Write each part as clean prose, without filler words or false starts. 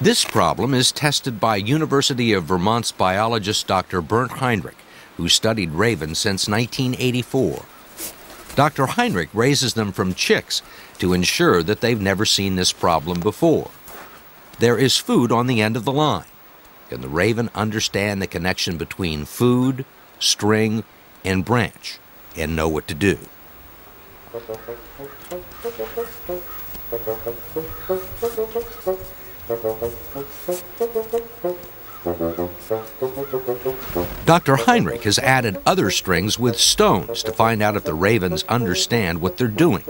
This problem is tested by University of Vermont's biologist Dr. Bernd Heinrich, who studied ravens since 1984. Dr. Heinrich raises them from chicks to ensure that they've never seen this problem before. There is food on the end of the line. Can the raven understand the connection between food, string, and branch and know what to do? Dr. Heinrich has added other strings with stones to find out if the ravens understand what they're doing.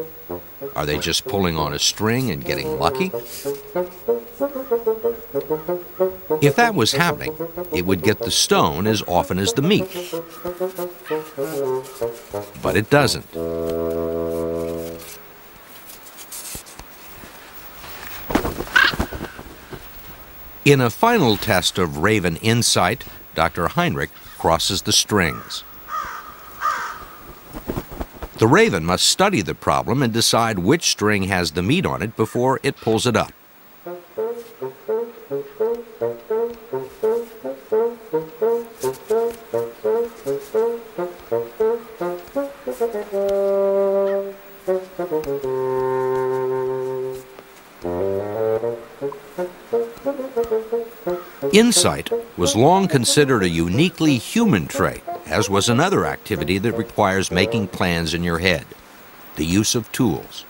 Are they just pulling on a string and getting lucky? If that was happening, it would get the stone as often as the meat. But it doesn't. In a final test of raven insight, Dr. Heinrich crosses the strings. The raven must study the problem and decide which string has the meat on it before it pulls it up. Insight was long considered a uniquely human trait, as was another activity that requires making plans in your head, the use of tools.